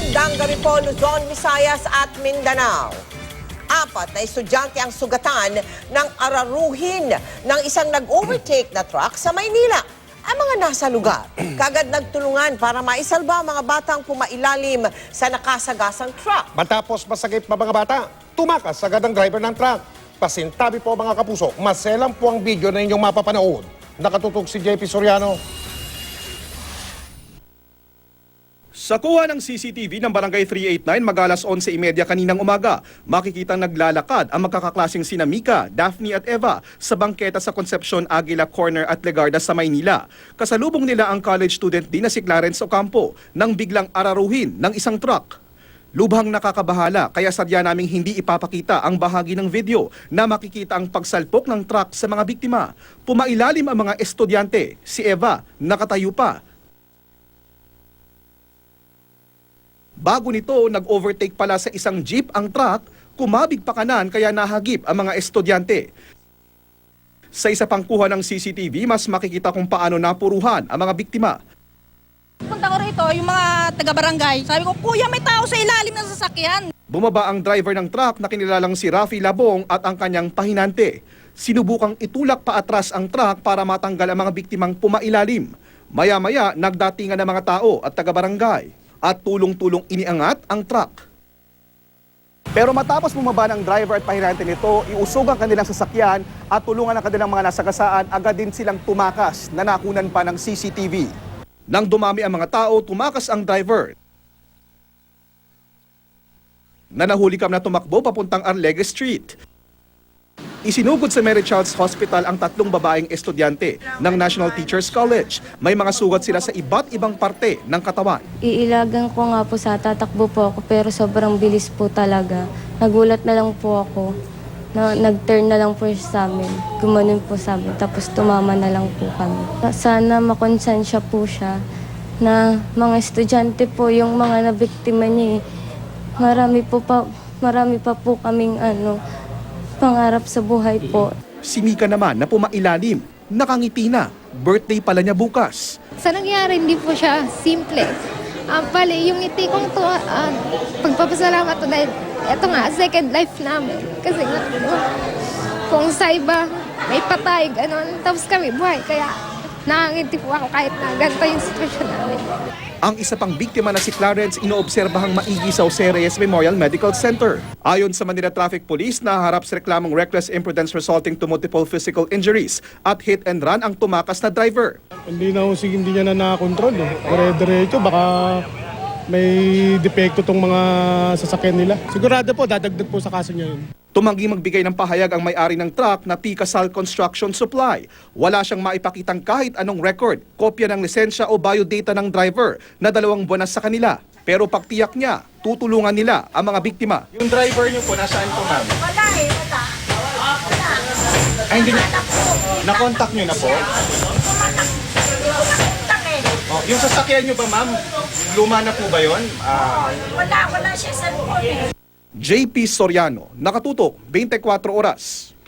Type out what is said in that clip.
Dangaripon, Luzon, Visayas at Mindanao. 4 na estudyante ang sugatan ng araruhin ng isang nag-overtake na truck sa Maynila. Ang mga nasa lugar, kagad nagtulungan para maisalba ang mga batang pumailalim sa nakasagasang truck. Matapos masagip na mga bata, tumakas agad ang driver ng truck. Pasintabi po mga kapuso, maselang po ang video na inyong mapapanood. Nakatutok si JP Soriano. Sa kuha ng CCTV ng Barangay 389 mag-alas 11:30 kaninang umaga, makikitang naglalakad ang magkakaklaseng sina Mika, Daphne at Eva sa bangketa sa Concepcion Aguila Corner at Legarda sa Maynila. Kasalubong nila ang college student din na si Clarence Ocampo nang biglang araruhin ng isang truck. Lubhang nakakabahala kaya sadya naming hindi ipapakita ang bahagi ng video na makikita ang pagsalpok ng truck sa mga biktima. Pumailalim ang mga estudyante. Si Eva nakatayo pa. Bago nito, nag-overtake pala sa isang jeep ang truck, kumabig pa kanan kaya nahagip ang mga estudyante. Sa isa pang kuha ng CCTV, mas makikita kung paano napuruhan ang mga biktima. Punta ko rito, yung mga taga-barangay, sabi ko, kuya may tao sa ilalim ng sasakyan. Bumaba ang driver ng truck na kinilalang si Rafi Labong at ang kanyang pahinante. Sinubukang itulak pa atras ang truck para matanggal ang mga biktimang pumailalim. Maya-maya, nagdatingan ng mga tao at taga-barangay at tulong-tulong iniangat ang truck. Pero matapos bumaba ng driver at pahinante nito, iusog ang kanilang sasakyan at tulungan ang kanilang mga nasagasaan, agad din silang tumakas na nakunan pa ng CCTV. Nang dumami ang mga tao, tumakas ang driver na nahulikam na tumakbo papuntang Arlegue Street. Isinugod sa Mary Childs Hospital ang 3 babaeng estudyante ng National Teachers College. May mga sugat sila sa iba't ibang parte ng katawan. Iilagan ko nga po tatakbo po ako pero sobrang bilis po talaga. Nagulat na lang po ako. Nag-turn na lang po siya sa amin. Gumanon po sa amin. Tapos tumama na lang po kami. Sana makonsensya po siya na mga estudyante po yung mga nabiktima niya. Marami pa po kaming pangarap sa buhay po. Si Mika naman na pumailalim, nakangiti na. Birthday pala niya bukas. Sa nangyari, hindi po siya simple. Bali, yung ngiti kong to, pagpapasalamat ko dahil ito nga, second life namin. Kasi nga, kung sa iba, may patay, gano'n. Tapos kami, buhay. Kaya nakangiti po ako kahit na ganito yung sitwasyon namin. Ang isa pang biktima na si Clarence inoobserbahang maigi sa Jose Reyes Memorial Medical Center. Ayon sa Manila Traffic Police, naharap sa reklamong reckless imprudence resulting to multiple physical injuries at hit and run ang tumakas na driver. Hindi niya na nakakontrol. Dire-diretso, baka may depekto tong mga sasakyan nila. Sigurado po, dadagdag po sa kaso niya yun. Tumanggi magbigay ng pahayag ang may-ari ng truck na Ticasal Construction Supply. Wala siyang maipakitang kahit anong record, kopya ng lisensya o biodata ng driver na 2 buwan na sa kanila. Pero pagtiyak niya, tutulungan nila ang mga biktima. Yung driver niyo po, nasaan po, ma'am? Wala. Ay, hindi niyo. Na-contact niyo na po? Oh, yung sasakyan niyo ba, ma'am? Luma na po ba yun? Wala siya sa loob. JP Soriano, nakatutok 24 oras.